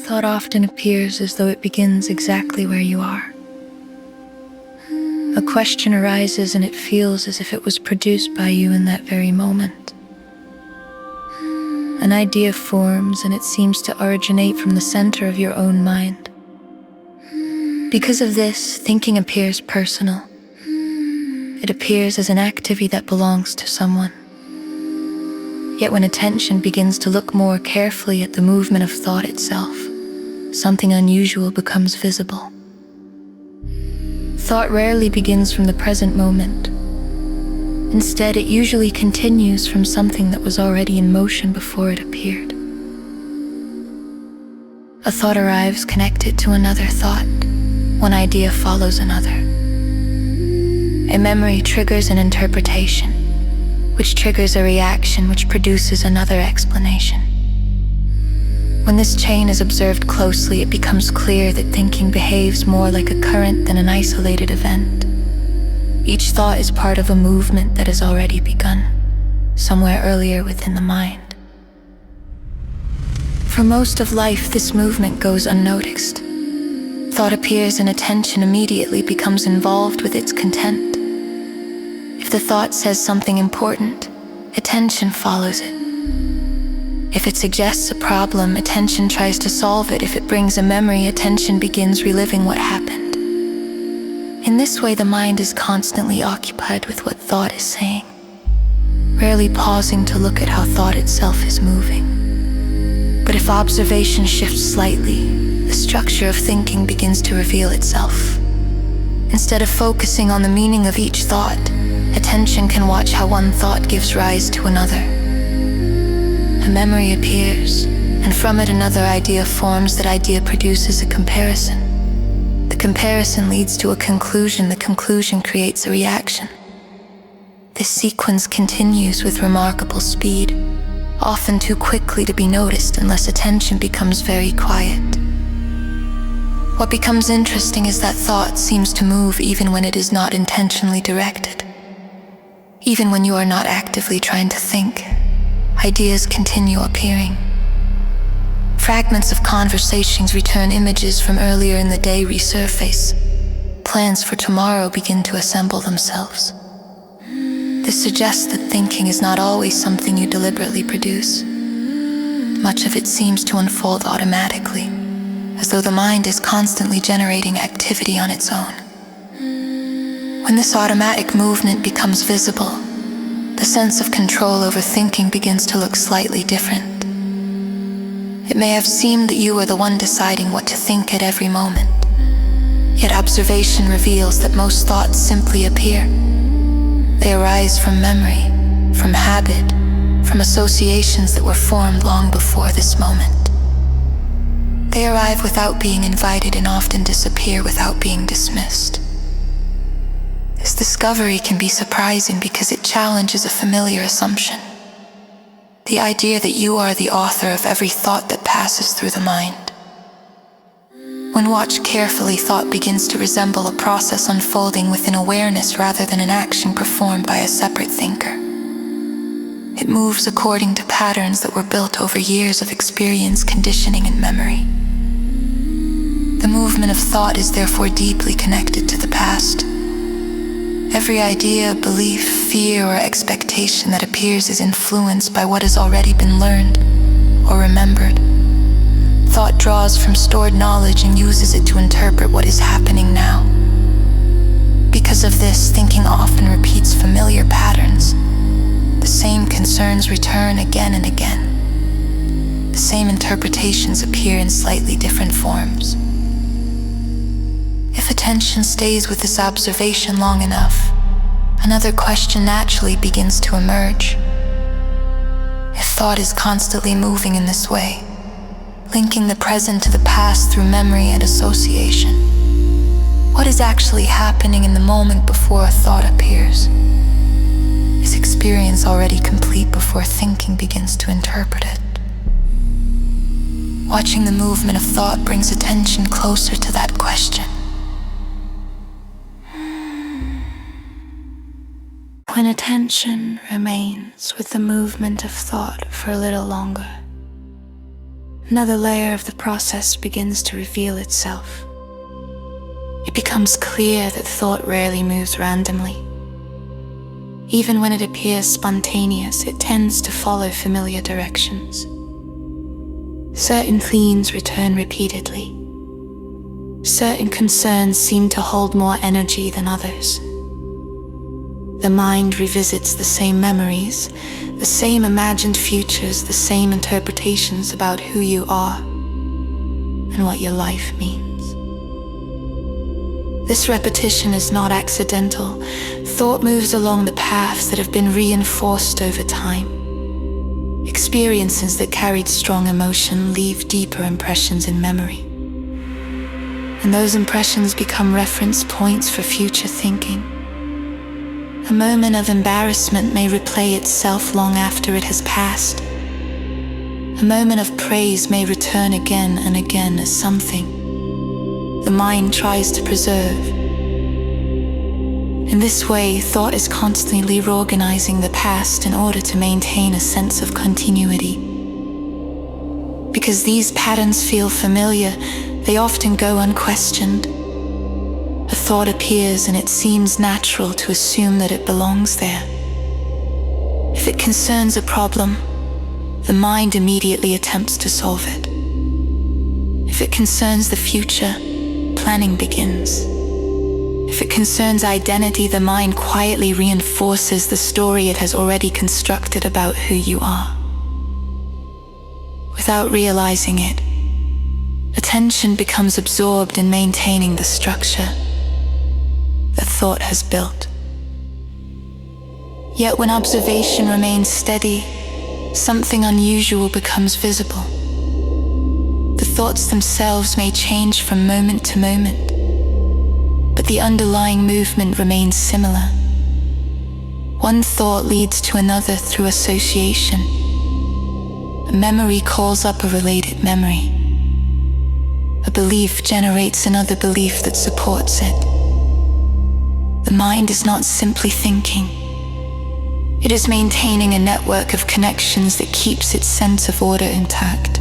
Thought often appears as though it begins exactly where you are. A question arises and it feels as if it was produced by you in that very moment. An idea forms and it seems to originate from the center of your own mind. Because of this, thinking appears personal. It appears as an activity that belongs to someone. Yet when attention begins to look more carefully at the movement of thought itself, something unusual becomes visible. Thought rarely begins from the present moment. Instead, it usually continues from something that was already in motion before it appeared. A thought arrives connected to another thought. One idea follows another. A memory triggers an interpretation, which triggers a reaction which produces another explanation. When this chain is observed closely, it becomes clear that thinking behaves more like a current than an isolated event. Each thought is part of a movement that has already begun, somewhere earlier within the mind. For most of life, this movement goes unnoticed. Thought appears and attention immediately becomes involved with its content. If the thought says something important, attention follows it. If it suggests a problem, attention tries to solve it. If it brings a memory, attention begins reliving what happened. In this way, the mind is constantly occupied with what thought is saying, rarely pausing to look at how thought itself is moving. But if observation shifts slightly, the structure of thinking begins to reveal itself. Instead of focusing on the meaning of each thought, attention can watch how one thought gives rise to another. A memory appears, and from it another idea forms. That idea produces a comparison. The comparison leads to a conclusion. The conclusion creates a reaction. This sequence continues with remarkable speed, often too quickly to be noticed unless attention becomes very quiet. What becomes interesting is that thought seems to move even when it is not intentionally directed. Even when you are not actively trying to think, ideas continue appearing. Fragments of conversations return. Images from earlier in the day resurface. Plans for tomorrow begin to assemble themselves. This suggests that thinking is not always something you deliberately produce. Much of it seems to unfold automatically, as though the mind is constantly generating activity on its own. When this automatic movement becomes visible, the sense of control over thinking begins to look slightly different. It may have seemed that you were the one deciding what to think at every moment. Yet observation reveals that most thoughts simply appear. They arise from memory, from habit, from associations that were formed long before this moment. They arrive without being invited and often disappear without being dismissed. This discovery can be surprising because it challenges a familiar assumption. The idea that you are the author of every thought that passes through the mind. When watched carefully, thought begins to resemble a process unfolding within awareness rather than an action performed by a separate thinker. It moves according to patterns that were built over years of experience, conditioning, and memory. The movement of thought is therefore deeply connected to the past. Every idea, belief, fear, or expectation that appears is influenced by what has already been learned or remembered. Thought draws from stored knowledge and uses it to interpret what is happening now. Because of this, thinking often repeats familiar patterns. The same concerns return again and again. The same interpretations appear in slightly different forms. If attention stays with this observation long enough, another question naturally begins to emerge. If thought is constantly moving in this way, linking the present to the past through memory and association, what is actually happening in the moment before a thought appears? Is experience already complete before thinking begins to interpret it? Watching the movement of thought brings attention closer to that question. When attention remains with the movement of thought for a little longer, another layer of the process begins to reveal itself. It becomes clear that thought rarely moves randomly. Even when it appears spontaneous, it tends to follow familiar directions. Certain themes return repeatedly. Certain concerns seem to hold more energy than others. The mind revisits the same memories, the same imagined futures, the same interpretations about who you are and what your life means. This repetition is not accidental. Thought moves along the paths that have been reinforced over time. Experiences that carried strong emotion leave deeper impressions in memory. And those impressions become reference points for future thinking. A moment of embarrassment may replay itself long after it has passed. A moment of praise may return again and again as something the mind tries to preserve. In this way, thought is constantly reorganizing the past in order to maintain a sense of continuity. Because these patterns feel familiar, they often go unquestioned. A thought appears and it seems natural to assume that it belongs there. If it concerns a problem, the mind immediately attempts to solve it. If it concerns the future, planning begins. If it concerns identity, the mind quietly reinforces the story it has already constructed about who you are. Without realizing it, attention becomes absorbed in maintaining the structure that thought has built. Yet when observation remains steady, something unusual becomes visible. The thoughts themselves may change from moment to moment, but the underlying movement remains similar. One thought leads to another through association. A memory calls up a related memory. A belief generates another belief that supports it. The mind is not simply thinking. It is maintaining a network of connections that keeps its sense of order intact.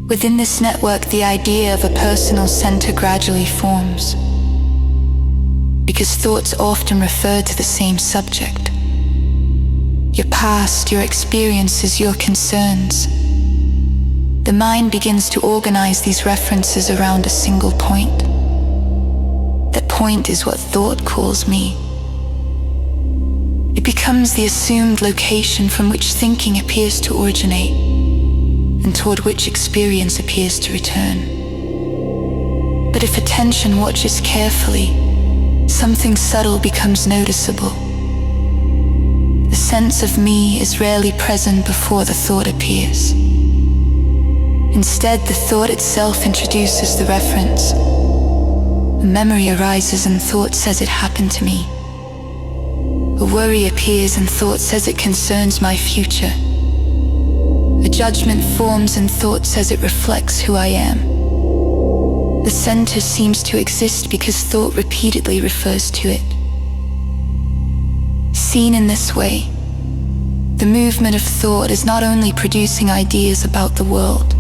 Within this network, the idea of a personal center gradually forms. Because thoughts often refer to the same subject. Your past, your experiences, your concerns. The mind begins to organize these references around a single point. That point is what thought calls me. It becomes the assumed location from which thinking appears to originate, and toward which experience appears to return. But if attention watches carefully, something subtle becomes noticeable. The sense of me is rarely present before the thought appears. Instead, the thought itself introduces the reference. A memory arises and thought says it happened to me. A worry appears and thought says it concerns my future. A judgment forms and thought says it reflects who I am. The center seems to exist because thought repeatedly refers to it. Seen in this way, the movement of thought is not only producing ideas about the world,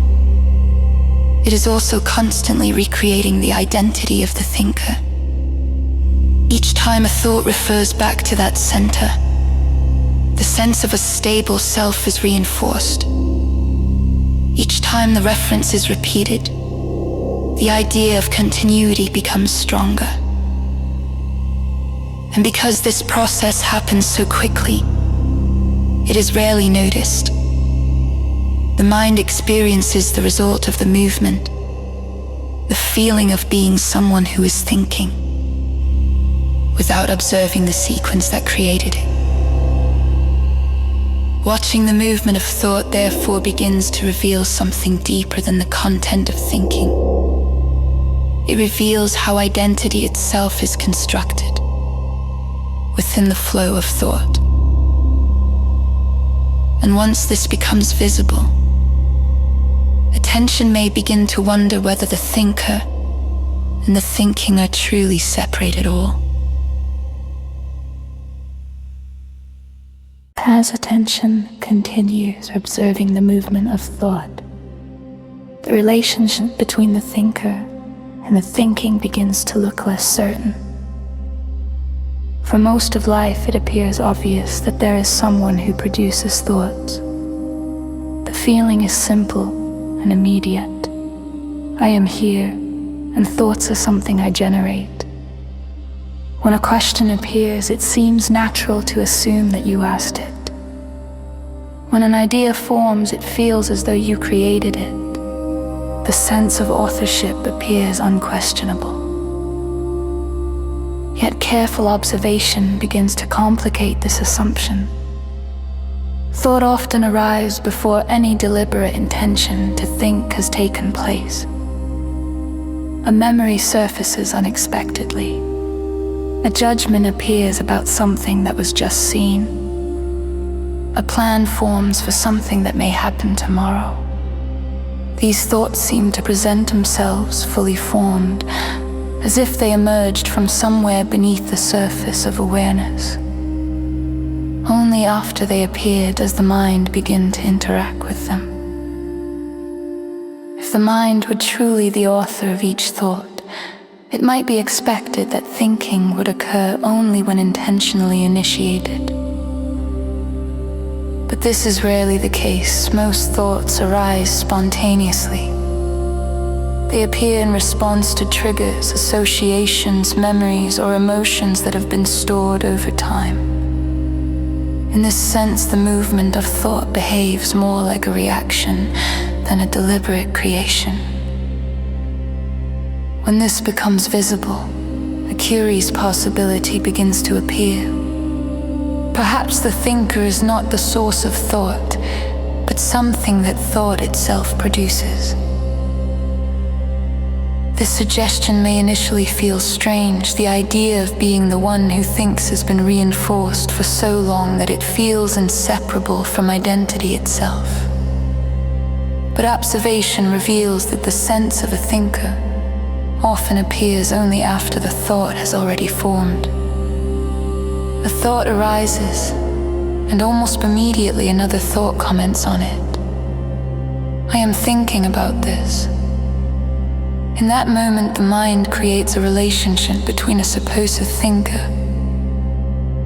it is also constantly recreating the identity of the thinker. Each time a thought refers back to that center, the sense of a stable self is reinforced. Each time the reference is repeated, the idea of continuity becomes stronger. And because this process happens so quickly, it is rarely noticed. The mind experiences the result of the movement, the feeling of being someone who is thinking, without observing the sequence that created it. Watching the movement of thought therefore begins to reveal something deeper than the content of thinking. It reveals how identity itself is constructed within the flow of thought. And once this becomes visible, attention may begin to wonder whether the thinker and the thinking are truly separate at all. As attention continues observing the movement of thought, the relationship between the thinker and the thinking begins to look less certain. For most of life, it appears obvious that there is someone who produces thoughts. The feeling is simple and immediate. I am here, and thoughts are something I generate. When a question appears, it seems natural to assume that you asked it. When an idea forms, it feels as though you created it. The sense of authorship appears unquestionable. Yet careful observation begins to complicate this assumption. Thought often arrives before any deliberate intention to think has taken place. A memory surfaces unexpectedly. A judgment appears about something that was just seen. A plan forms for something that may happen tomorrow. These thoughts seem to present themselves fully formed, as if they emerged from somewhere beneath the surface of awareness. Only after they appear does the mind begin to interact with them. If the mind were truly the author of each thought, it might be expected that thinking would occur only when intentionally initiated. But this is rarely the case. Most thoughts arise spontaneously. They appear in response to triggers, associations, memories, or emotions that have been stored over time. In this sense, the movement of thought behaves more like a reaction than a deliberate creation. When this becomes visible, a curious possibility begins to appear. Perhaps the thinker is not the source of thought, but something that thought itself produces. This suggestion may initially feel strange. The idea of being the one who thinks has been reinforced for so long that it feels inseparable from identity itself. But observation reveals that the sense of a thinker often appears only after the thought has already formed. A thought arises, and almost immediately another thought comments on it. I am thinking about this. In that moment, the mind creates a relationship between a supposed thinker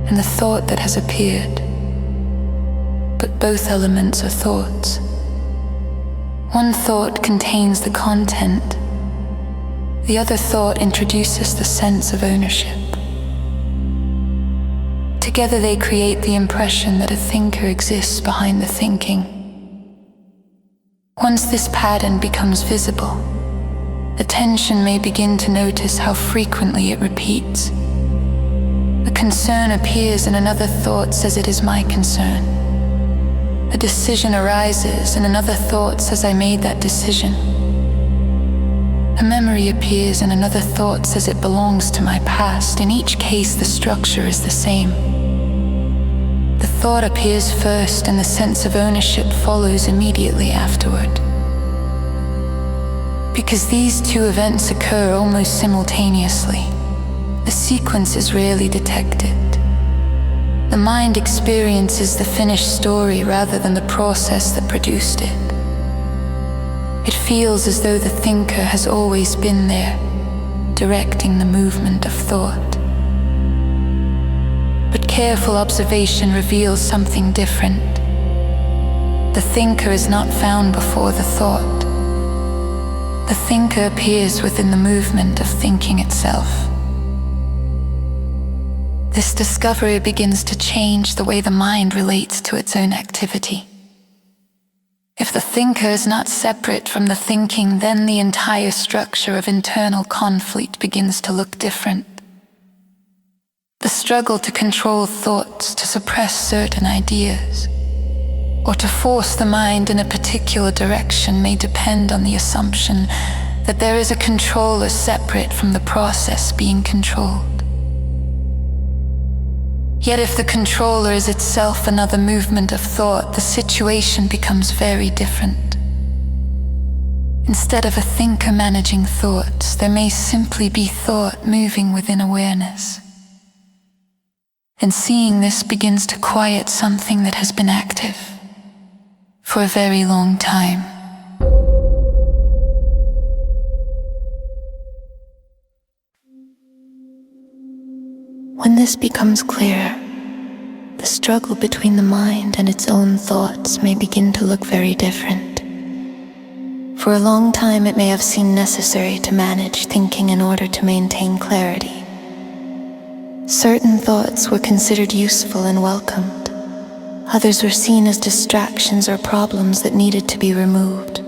and the thought that has appeared. But both elements are thoughts. One thought contains the content. The other thought introduces the sense of ownership. Together they create the impression that a thinker exists behind the thinking. Once this pattern becomes visible, attention may begin to notice how frequently it repeats. A concern appears and another thought says it is my concern. A decision arises and another thought says I made that decision. A memory appears and another thought says it belongs to my past. In each case, the structure is the same. The thought appears first and the sense of ownership follows immediately afterward. Because these two events occur almost simultaneously, the sequence is rarely detected. The mind experiences the finished story rather than the process that produced it. It feels as though the thinker has always been there, directing the movement of thought. But careful observation reveals something different. The thinker is not found before the thought. The thinker appears within the movement of thinking itself. This discovery begins to change the way the mind relates to its own activity. If the thinker is not separate from the thinking, then the entire structure of internal conflict begins to look different. The struggle to control thoughts, to suppress certain ideas, or to force the mind in a particular direction may depend on the assumption that there is a controller separate from the process being controlled. Yet if the controller is itself another movement of thought, the situation becomes very different. Instead of a thinker managing thoughts, there may simply be thought moving within awareness. And seeing this begins to quiet something that has been active for a very long time. When this becomes clear, the struggle between the mind and its own thoughts may begin to look very different. For a long time, it may have seemed necessary to manage thinking in order to maintain clarity. Certain thoughts were considered useful and welcomed. Others were seen as distractions or problems that needed to be removed.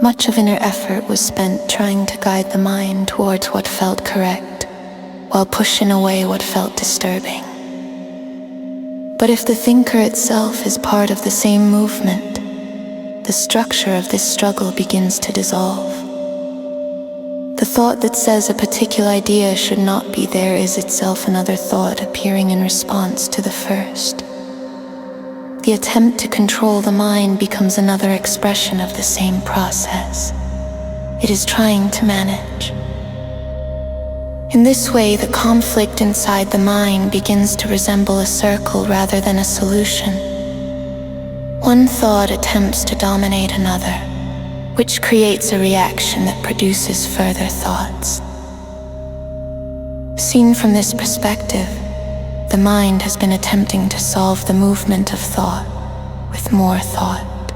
Much of inner effort was spent trying to guide the mind towards what felt correct, while pushing away what felt disturbing. But if the thinker itself is part of the same movement, the structure of this struggle begins to dissolve. The thought that says a particular idea should not be there is itself another thought appearing in response to the first. The attempt to control the mind becomes another expression of the same process. It is trying to manage. In this way, the conflict inside the mind begins to resemble a circle rather than a solution. One thought attempts to dominate another, which creates a reaction that produces further thoughts. Seen from this perspective, the mind has been attempting to solve the movement of thought with more thought.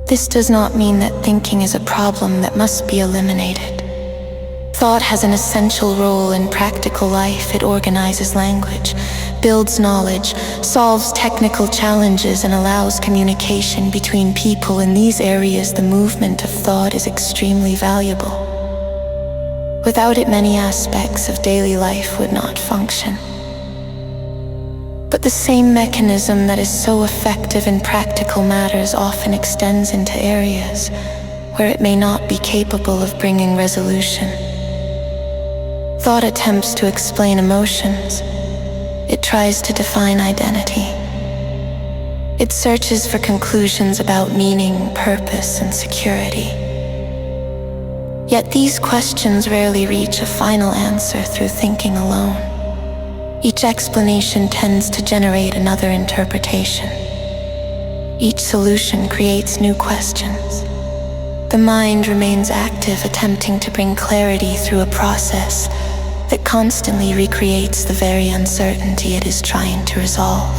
This does not mean that thinking is a problem that must be eliminated. Thought has an essential role in practical life. It organizes language, builds knowledge, solves technical challenges, and allows communication between people. In these areas, the movement of thought is extremely valuable. Without it, many aspects of daily life would not function. But the same mechanism that is so effective in practical matters often extends into areas where it may not be capable of bringing resolution. Thought attempts to explain emotions. It tries to define identity. It searches for conclusions about meaning, purpose, and security. Yet these questions rarely reach a final answer through thinking alone. Each explanation tends to generate another interpretation. Each solution creates new questions. The mind remains active, attempting to bring clarity through a process that constantly recreates the very uncertainty it is trying to resolve.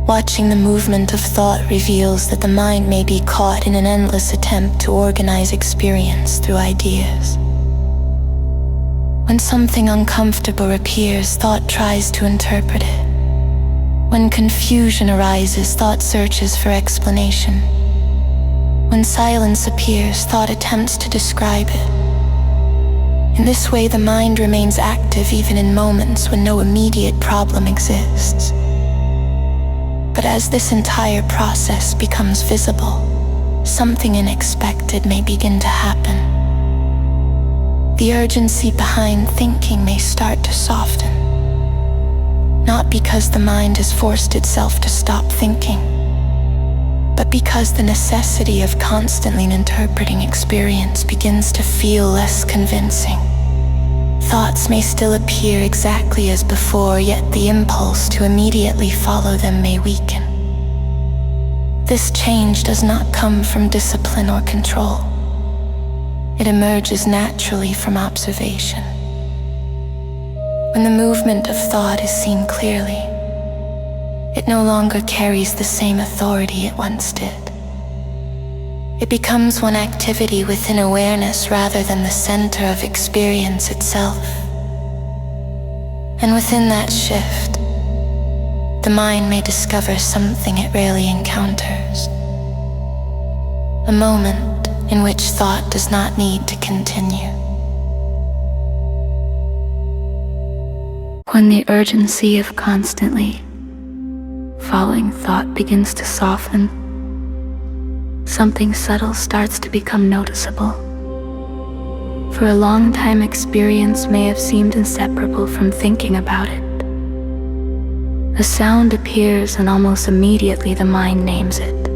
Watching the movement of thought reveals that the mind may be caught in an endless attempt to organize experience through ideas. When something uncomfortable appears, thought tries to interpret it. When confusion arises, thought searches for explanation. When silence appears, thought attempts to describe it. In this way, the mind remains active even in moments when no immediate problem exists. But as this entire process becomes visible, something unexpected may begin to happen. The urgency behind thinking may start to soften. Not because the mind has forced itself to stop thinking, but because the necessity of constantly interpreting experience begins to feel less convincing. Thoughts may still appear exactly as before, yet the impulse to immediately follow them may weaken. This change does not come from discipline or control. It emerges naturally from observation. When the movement of thought is seen clearly, it no longer carries the same authority it once did. It becomes one activity within awareness rather than the center of experience itself. And within that shift, the mind may discover something it rarely encounters. A moment in which thought does not need to continue. When the urgency of constantly following thought begins to soften, something subtle starts to become noticeable. For a long time, experience may have seemed inseparable from thinking about it. A sound appears and almost immediately the mind names it.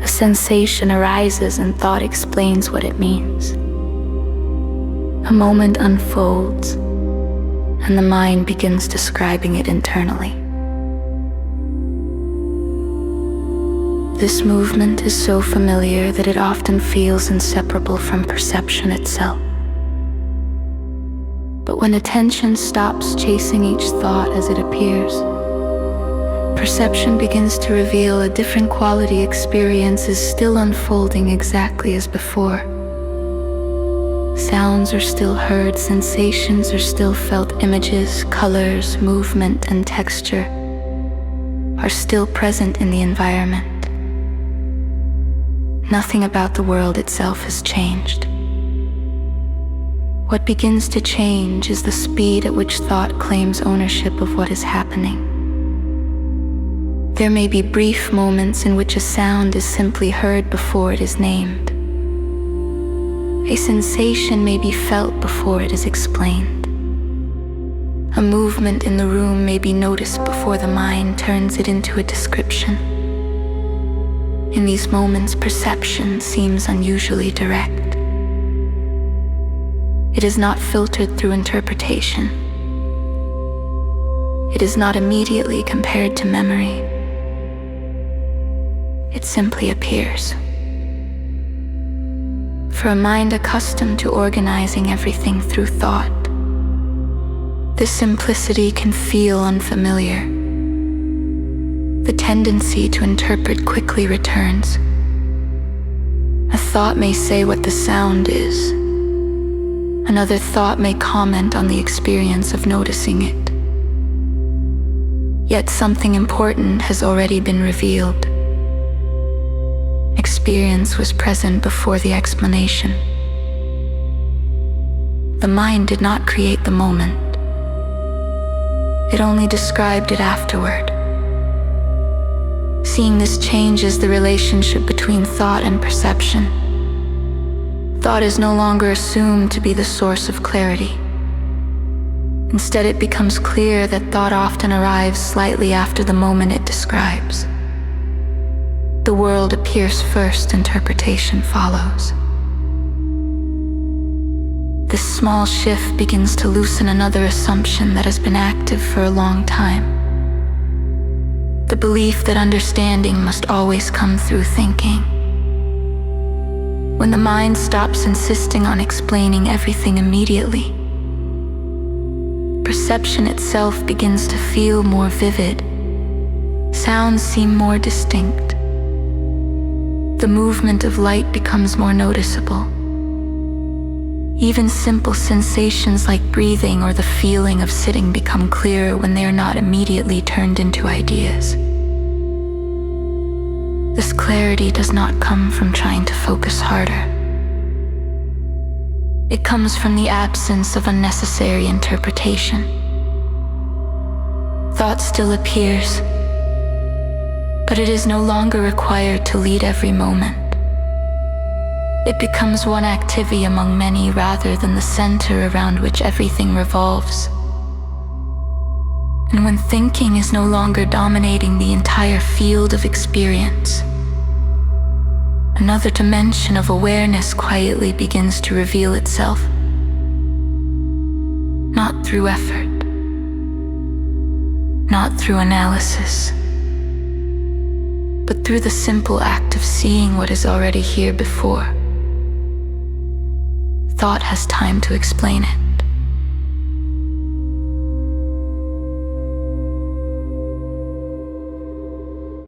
A sensation arises and thought explains what it means. A moment unfolds, and the mind begins describing it internally. This movement is so familiar that it often feels inseparable from perception itself. But when attention stops chasing each thought as it appears, perception begins to reveal a different quality. Experience is still unfolding exactly as before. Sounds are still heard, sensations are still felt, images, colors, movement, and texture are still present in the environment. Nothing about the world itself has changed. What begins to change is the speed at which thought claims ownership of what is happening. There may be brief moments in which a sound is simply heard before it is named. A sensation may be felt before it is explained. A movement in the room may be noticed before the mind turns it into a description. In these moments, perception seems unusually direct. It is not filtered through interpretation. It is not immediately compared to memory. It simply appears. For a mind accustomed to organizing everything through thought, this simplicity can feel unfamiliar. The tendency to interpret quickly returns. A thought may say what the sound is. Another thought may comment on the experience of noticing it. Yet something important has already been revealed. Experience was present before the explanation. The mind did not create the moment. It only described it afterward. Seeing this changes the relationship between thought and perception. Thought is no longer assumed to be the source of clarity. Instead, it becomes clear that thought often arrives slightly after the moment it describes. The world appears first, interpretation follows. This small shift begins to loosen another assumption that has been active for a long time. The belief that understanding must always come through thinking. When the mind stops insisting on explaining everything immediately, perception itself begins to feel more vivid. Sounds seem more distinct. The movement of light becomes more noticeable. Even simple sensations like breathing or the feeling of sitting become clearer when they are not immediately turned into ideas. This clarity does not come from trying to focus harder. It comes from the absence of unnecessary interpretation. Thought still appears, but it is no longer required to lead every moment. It becomes one activity among many rather than the center around which everything revolves. And when thinking is no longer dominating the entire field of experience, another dimension of awareness quietly begins to reveal itself. Not through effort, not through analysis, but through the simple act of seeing what is already here before thought has time to explain it.